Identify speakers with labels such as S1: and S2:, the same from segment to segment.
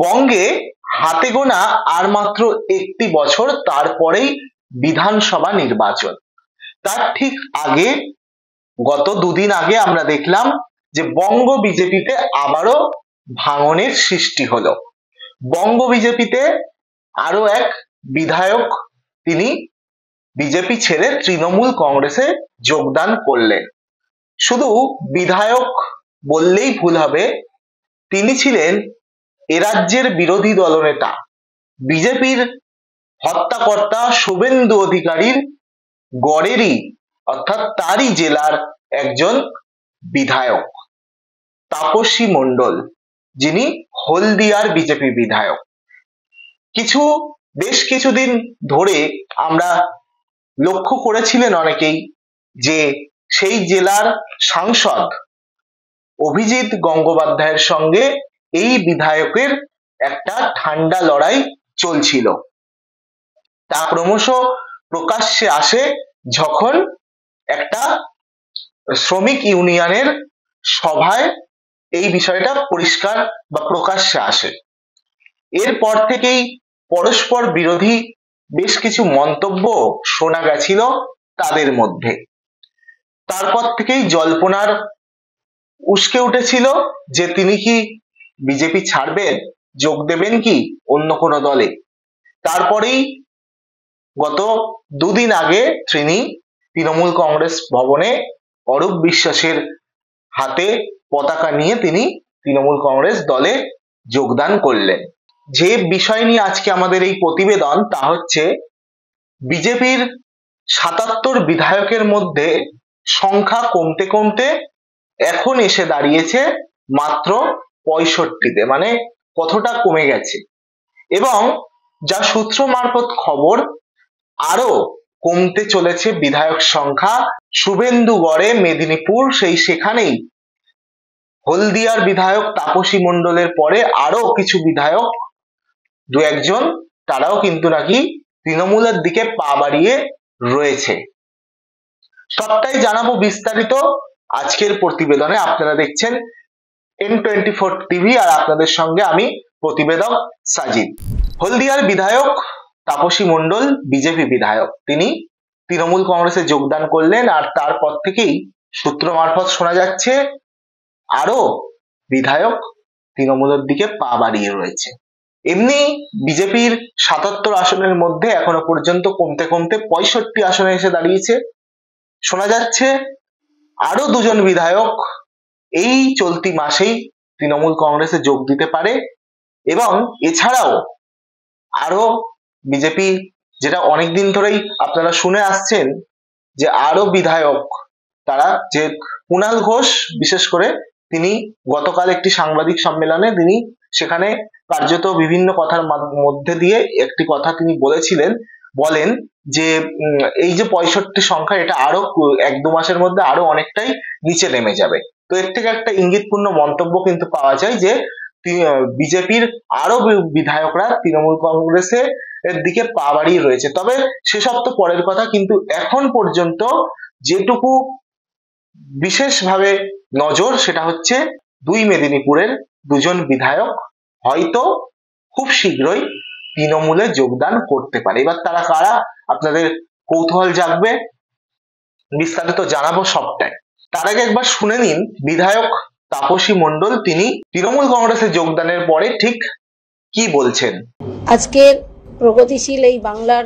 S1: বঙ্গে হাতে গোনা আর মাত্র একটি বছর, তারপরেই বিধানসভা নির্বাচন। তার ঠিক আগে, গত দুদিন আগে আমরা দেখলাম যে বঙ্গ বিজেপিতে আবারও ভাঙনের সৃষ্টি হলো। বঙ্গ বিজেপিতে আরো এক বিধায়ক তিনি বিজেপি ছেড়ে তৃণমূল কংগ্রেসে যোগদান করলেন। শুধু বিধায়ক বললেই ভুল হবে, তিনি ছিলেন এ রাজ্যের বিরোধী দলনেতা, বিজেপির হত্যাকর্তা শুভেন্দু অধিকারীর গড়েরই অর্থাৎ তারই জেলার একজন বিধায়ক, তাপসী মণ্ডল, যিনি হলদিয়ার বিজেপি বিধায়ক। বেশ কিছুদিন ধরে আমরা লক্ষ্য করেছিলেন অনেকেই যে সেই জেলার সাংসদ অভিজিৎ গঙ্গোপাধ্যায়ের সঙ্গে এই বিধায়কের একটা ঠান্ডা লড়াই চলছিল। তা ক্রমশ প্রকাশ্যে আসে যখন একটা শ্রমিক ইউনিয়নের সভায় এই বিষয়টা পরিষ্কার বা প্রকাশ্যে আসে। এরপর থেকেই পরস্পর বিরোধী বেশ কিছু মন্তব্য শোনা গেছিল তাদের মধ্যে। তারপর থেকেই জল্পনার উস্কে উঠেছিল যে তিনি কি বিজেপি ছাড়বেন, যোগ দেবেন কি অন্য কোনো দলে। তারপরেই গত দুদিন আগে তিনি তৃণমূল কংগ্রেস ভবনে অরূপ বিশ্বাসের হাতে পতাকা নিয়ে তিনি তৃণমূল কংগ্রেস দলে যোগদান করলেন। যে বিষয় নিয়ে আজকে আমাদের এই প্রতিবেদন তা হচ্ছে বিজেপির ৭৭ বিধায়কের মধ্যে সংখ্যা কমতে কমতে এখন এসে দাঁড়িয়েছে মাত্র ৬৫-তে, মানে কতটা কমে গেছে। এবং যা সূত্র মারফত খবর, আরো কমতে চলেছে বিধায়ক সংখ্যা। শুভেন্দুগড়ে মেদিনীপুর, সেখানেই হলদিয়ার বিধায়ক তাপসী মণ্ডলের পরে আরো কিছু বিধায়ক দু একজন, তারাও কিন্তু নাকি তৃণমূলের দিকে পা বাড়িয়ে রয়েছে। সবটাই জানাবো বিস্তারিত আজকের প্রতিবেদনে। আপনারা দেখছেন N24 টিভি আর আপনাদের সঙ্গে আমি প্রতিবেদক সাজিদ। হলদিয়ার বিধায়ক তাপসী মণ্ডল বিজেপি বিধায়ক, তিনি তৃণমূল কংগ্রেসে যোগদান করলেন। আর তারপর থেকেই সূত্র মারফত শোনা যাচ্ছে আরো বিধায়ক তৃণমূলের দিকে পা বাড়িয়ে রয়েছে। এমনি বিজেপির ৭৭ আসনের মধ্যে এখনো পর্যন্ত কমতে কমতে ৬৫ আসনে এসে দাঁড়িয়েছে। শোনা যাচ্ছে আরো দুজন বিধায়ক এই চলতি মাসেই তৃণমূল কংগ্রেসে যোগ দিতে পারে। এবং এছাড়াও আরো বিজেপি, যেটা অনেকদিন ধরেই আপনারা শুনে আসছেন, যে আরো বিধায়ক তারা, যে কুণাল ঘোষ বিশেষ করে, তিনি গতকাল একটি সাংবাদিক সম্মেলনে তিনি সেখানে কার্যত বিভিন্ন কথার মধ্যে দিয়ে একটি কথা তিনি বলেন যে এই যে ৬৫ সংখ্যা, এটা আরো ১-২ মাসের মধ্যে আরো অনেকটাই নিচে নেমে যাবে। তো এর থেকে একটা ইঙ্গিতপূর্ণ মন্তব্য কিন্তু পাওয়া যায় যে বিজেপির আরো বিধায়করা তৃণমূল কংগ্রেসে এর দিকে পা বাড়িয়ে রয়েছে। তবে সেসব তো পরের কথা, কিন্তু এখন পর্যন্ত যেটুকু বিশেষভাবে নজর, সেটা হচ্ছে দুই মেদিনীপুরের দুজন বিধায়ক হয়তো খুব শীঘ্রই তৃণমূলে যোগদান করতে পারে। এবার তারা কারা, আপনাদের কৌতূহল জাগবে, বিস্তারিত জানাবো সবটাই। তার আগে একবার শুনে নিন বিধায়ক তাপসী মণ্ডল তিনি তৃণমূল কংগ্রেসে যোগদানের পরে ঠিক কি বলছেন।
S2: আজকের প্রগতিশীল এই বাংলার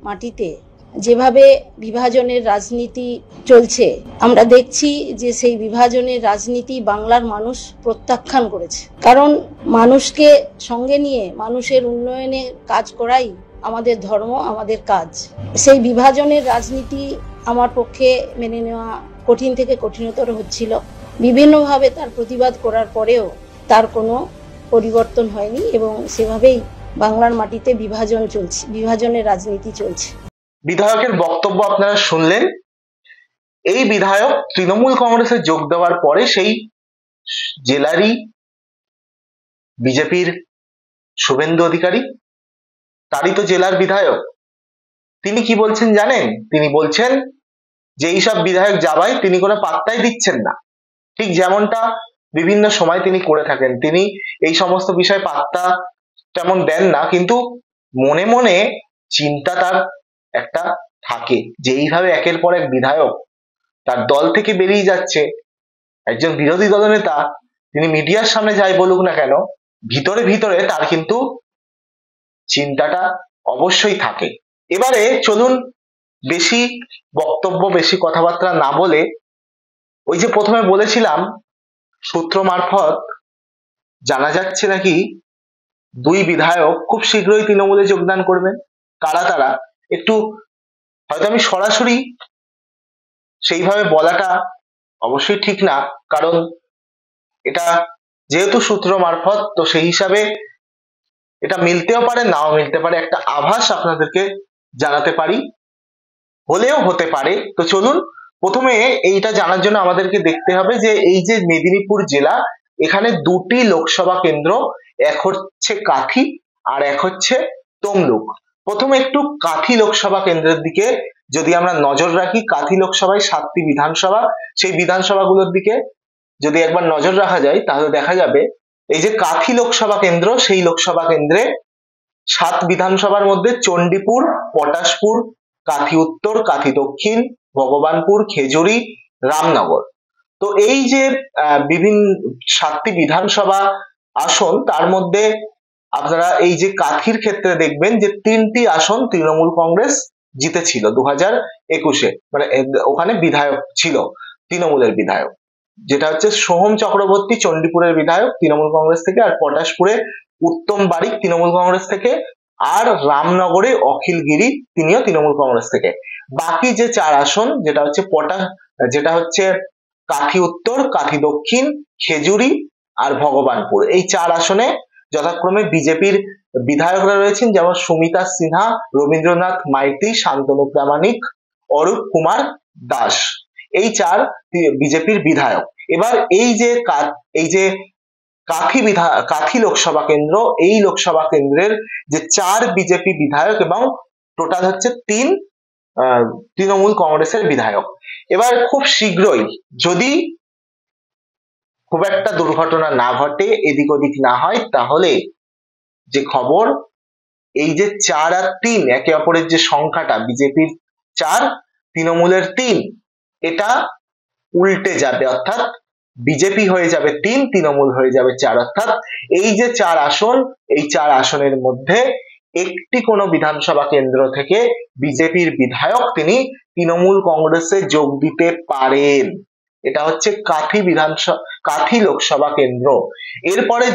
S2: মাটিতে যেভাবে বিভাজনের রাজনীতি চলছে, আমরা দেখছি যে সেই বিভাজনের রাজনীতি বাংলার মানুষ প্রত্যাখ্যান করেছে। কারণ মানুষকে সঙ্গে নিয়ে মানুষের উন্নয়নে কাজ করাই আমাদের ধর্ম, আমাদের কাজ। সেই বিভাজনের রাজনীতি আমার পক্ষে মেনে নেওয়া কঠিন থেকে কঠিনতর হচ্ছিল। বিভিন্নভাবে তার প্রতিবাদ করার পরেও তার কোনো পরিবর্তন হয়নি এবং সেভাবেই বাংলার মাটিতে বিভাজনের রাজনীতি চলছে।
S1: বিধায়কের বক্তব্য আপনারা শুনলেন। এই বিধায়ক তৃণমূল কংগ্রেসে যোগ দেওয়ার পরে সেই জেলারই বিজেপির শুভেন্দু অধিকারী, তারই তো জেলার বিধায়ক, তিনি কি বলছেন জানেন? তিনি বলছেন যে এইসব বিধায়ক যাবাই তিনি কোনো পাত্তাই দিচ্ছেন না, ঠিক যেমনটা বিভিন্ন সময় তিনি করে থাকেন। তিনি এই সমস্ত বিষয়ে পাত্তা তেমন দেন না, কিন্তু মনে মনে চিন্তা তার একটা থাকে যে এইভাবে একের পর এক বিধায়ক তার দল থেকে বেরিয়ে যাচ্ছে। একজন বিরোধী দলনেতা তিনি মিডিয়ার সামনে যাই বলুক না কেন, ভিতরে ভিতরে তার কিন্তু চিন্তাটা অবশ্যই থাকে। এবারে চলুন বেশি বক্তব্য বেশি কথাবার্তা না বলে, ওই যে প্রথমে বলেছিলাম সূত্র মারফত জানা যাচ্ছে নাকি দুই বিধায়ক খুব শীঘ্রই তৃণমূলে যোগদান করবেন। কারা তারা একটু, হয়তো আমি সরাসরি সেইভাবে বলাটা অবশ্যই ঠিক না, কারণ এটা যেহেতু সূত্র মারফত, তো সেই হিসাবে এটা মিলতেও পারে নাও মিলতে পারে, একটা আভাস আপনাদেরকে জানাতে পারি, হলেও হতে পারে। তো চলুন প্রথমে এইটা জানার জন্য আমাদেরকে দেখতে হবে যে এই যে মেদিনীপুর জেলা, এখানে দুটি লোকসভা কেন্দ্র, এক হচ্ছে কাথি আর এক হচ্ছে তমলুক। প্রথমে একটু কাথি লোকসভা কেন্দ্রের দিকে যদি আমরা নজর রাখি, কাথি লোকসভায় 7টি বিধানসভা, সেই বিধানসভাগুলোর দিকে যদি একবার নজর রাখা যায় তাহলে দেখা যাবে এই যে কাথি লোকসভা কেন্দ্র, সেই লোকসভা কেন্দ্রে 7 বিধানসভার মধ্যে চণ্ডীপুর, পটাশপুর, কাথি উত্তর, কাথি দক্ষিণ, ভগবানপুর, খেজুরি, রামনগর। তো এই যে বিভিন্ন 7টি বিধানসভা আসন, তার মধ্যে আপনারা এই যে কাথির ক্ষেত্রে দেখবেন যে 3টি আসন তৃণমূল কংগ্রেস জিতেছিল 2021-এ, মানে ওখানে বিধায়ক ছিল তৃণমূলের বিধায়ক, যেটা হচ্ছে সোহম চক্রবর্তী চণ্ডীপুরের বিধায়ক তৃণমূল কংগ্রেস থেকে, আর পটাশপুরে উত্তম বারিক তৃণমূল কংগ্রেস থেকে, আর রামনগরে অখিল গিরি তিনিও তৃণমূল কংগ্রেস থেকে। বাকি যে 4 আসন, যেটা হচ্ছে কাথি উত্তর, কাথি দক্ষিণ, খেজুরি আর ভগবানপুর, এই 4 আসনে যথাক্রমে বিজেপির বিধায়করা রয়েছেন, যেমন সুমিতা সিনহা, রবীন্দ্রনাথ মাইতি, শান্তনু প্রামাণিক, অরূপ কুমার দাস, এই 4 বিজেপির বিধায়ক। এবার এই যে কাথি লোকসভা কেন্দ্র, এই লোকসভা কেন্দ্রের যে 4 বিজেপি বিধায়ক এবং টোটাল হচ্ছে 3 তৃণমূল কংগ্রেসের বিধায়ক। এবার খুব শীঘ্রই যদি খুব একটা দুর্ঘটনা না ঘটে, এদিক ওদিক না হয়, তাহলে যে খবর, এই যে 4 আর 3 একে অপরের যে সংখ্যাটা, বিজেপির 4 তৃণমূলের 3, এটা উল্টে যাবে, অর্থাৎ বিজেপি হয়ে যাবে 3, তৃণমূল হয়ে যাবে 4, অর্থাৎ এই যে 4 আসন, এই 4 আসনের মধ্যে একটি কোনো বিধানসভা কেন্দ্র থেকে বিজেপির বিধায়ক তিনি তৃণমূল কংগ্রেসে যোগ দিতে পারেন। এটা হচ্ছে কাথি লোকসভা কেন্দ্র। এরপরে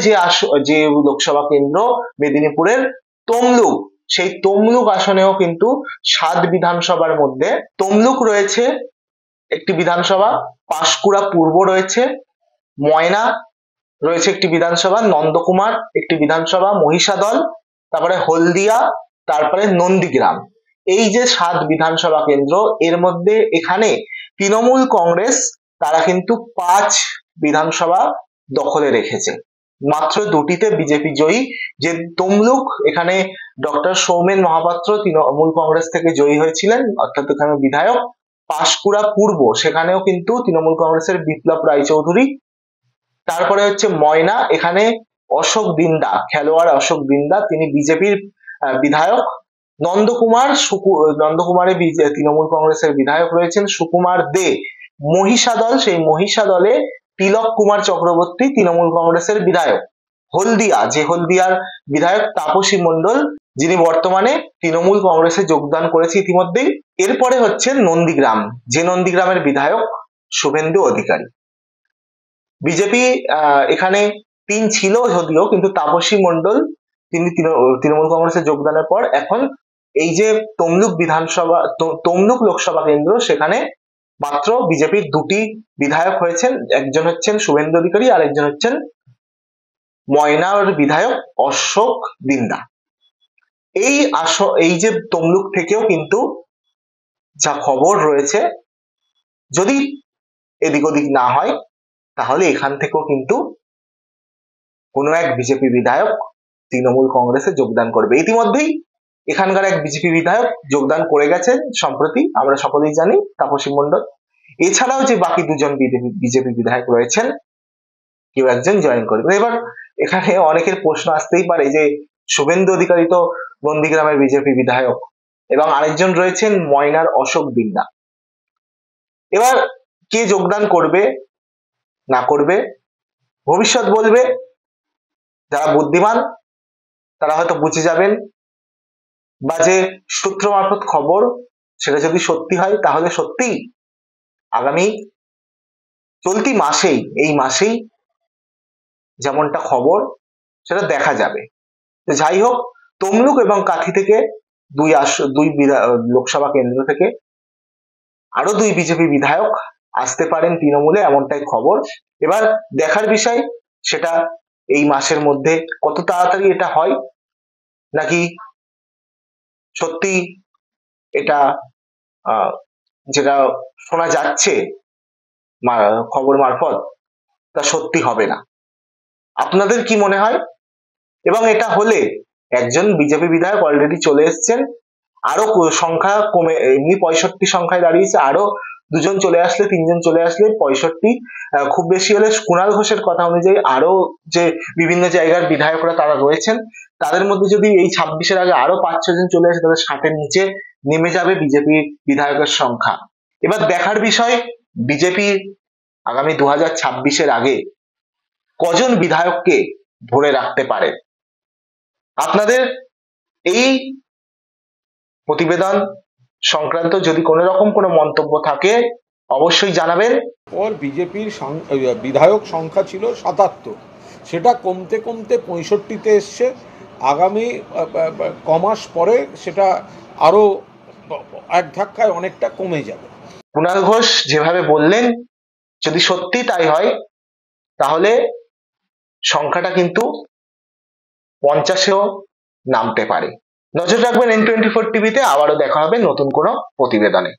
S1: যে লোকসভা কেন্দ্র মেদিনীপুরের তমলুক, সেই তমলুক আসনেও কিন্তু 7 বিধানসভার মধ্যে তমলুক রয়েছে একটি বিধানসভা, পাঁশকুড়া পূর্ব রয়েছে, ময়না রয়েছে একটি বিধানসভা, নন্দকুমার একটি বিধানসভা, মহিষাদল, তারপরে হলদিয়া, তারপরে নন্দীগ্রাম। এই যে 7 বিধানসভা কেন্দ্র, এর মধ্যে এখানে তৃণমূল কংগ্রেস তারা কিন্তু 5 বিধানসভা দখলে রেখেছে, মাত্র 2টিতে বিজেপি জয়ী। যে তমলুক, এখানে ডক্টর সৌমেন মহাপাত্র তৃণমূল কংগ্রেস থেকে জয়ী হয়েছিলেন, অর্থাৎ এখানে বিধায়ক। পাঁশকুড়া পূর্ব, সেখানেও কিন্তু তৃণমূল কংগ্রেসের বিপ্লব রায়চৌধুরী। তারপরে হচ্ছে ময়না, এখানে অশোক দিন্দা, খেলোয়াড় অশোক দিন্দা, তিনি বিজেপির বিধায়ক। নন্দকুমারে তৃণমূল কংগ্রেসের বিধায়ক রয়েছেন সুকুমার দে। মহিষাদল, সেই মহিষাদলে তিলক কুমার চক্রবর্তী তৃণমূল কংগ্রেসের বিধায়ক। হলদিয়ার বিধায়ক তাপসী মণ্ডল, যিনি বর্তমানে তৃণমূল কংগ্রেসে যোগদান করেছে ইতিমধ্যেই। এরপরে হচ্ছে নন্দীগ্রাম, যে নন্দীগ্রামের বিধায়ক শুভেন্দু অধিকারী। বিজেপি এখানে 3 ছিল যদিও, কিন্তু তাপসী মণ্ডল তিনি তৃণমূল কংগ্রেসে যোগদানের পর এখন এই যে তমলুক লোকসভা কেন্দ্র, সেখানে মাত্র বিজেপির 2টি বিধায়ক হয়েছেন, একজন হচ্ছেন শুভেন্দু অধিকারী আর একজন হচ্ছেন ময়নার বিধায়ক অশোক দিন্দা। এই যে তমলুক থেকেও কিন্তু যা খবর রয়েছে, যদি এদিক ওদিক না হয়, তাহলে এখান থেকেও কিন্তু কোনো এক বিজেপি বিধায়ক তৃণমূল কংগ্রেসে যোগদান করবে। ইতিমধ্যেই এখানকার এক বিজেপি বিধায়ক যোগদান করে গেছেন সম্প্রতি, আমরা সকলেই জানি, তাপসী মণ্ডল। এছাড়াও যে বাকি 2জন বিজেপি বিধায়ক রয়েছেন, কেউ একজন জয়েন করবে। এবার এখানে অনেকের প্রশ্ন আসতেই পারে যে শুভেন্দু অধিকারী তো নন্দীগ্রামের বিজেপি বিধায়ক, এবং আরেকজন রয়েছেন ময়নার অশোক বিন্ডা। এবার কে যোগদান করবে না করবে ভবিষ্যৎ বলবে। যারা বুদ্ধিমান তারা হয়তো বুঝে যাবেন, বা যে সূত্র মারফত খবর সেটা যদি সত্যি হয় তাহলে সত্যি আগামী চলতি মাসেই, এই মাসেই যেমনটা খবর সেটা দেখা যাবে। যাই হোক, তমলুক এবং কাঁথি থেকে দুই লোকসভা কেন্দ্র থেকে আরো 2 বিজেপি বিধায়ক আসতে পারেন তৃণমূলে, এমনটাই খবর। এবার দেখার বিষয় সেটা এই মাসের মধ্যে কত তাড়াতাড়ি এটা হয়, নাকি সত্যি এটা যেটা শোনা যাচ্ছে খবর মারফত তা সত্যি হবে না। আপনাদের কি মনে হয়? এবং এটা হলে একজন বিজেপি বিধায়ক অলরেডি চলে এসেছেন, আরো সংখ্যা কমে, এমনি 65 সংখ্যায় দাঁড়িয়েছে, আরো 2 জন চলে আসলে, 3 জন চলে আসলে 65, খুব বেশি হলে কুণাল ঘোষের কথা অনুযায়ী আরো যে বিভিন্ন জায়গার বিধায়করা তারা রয়েছেন, তাদের মধ্যে যদি এই 26-এর আগে আরো 5-6 জন চলে আসে তাহলে 60-এর নিচে নেমে যাবে বিজেপি বিধায়কের সংখ্যা। এবার দেখার বিষয় বিজেপি আগামী 2026-এর আগে কজন বিধায়ককে ধরে রাখতে পারে। আপনাদের এই প্রতিবেদন সংক্রান্ত যদি কোনো রকম কোনো মন্তব্য থাকে অবশ্যই জানাবেন।
S3: ওর বিজেপির বিধায়ক সংখ্যা ছিল 77, সেটা কমতে কমতে 65-তে এসছে। আগামী কমাস পরে সেটা আরো এক ধাক্কায় অনেকটা কমে যাবে।
S1: কুণাল ঘোষ যেভাবে বললেন, যদি সত্যি তাই হয় তাহলে সংখ্যাটা কিন্তু 50-এও নামতে পারে। নজর রাখবেন N24 টিভিতে। আবারও দেখা হবে নতুন কোনো প্রতিবেদনে।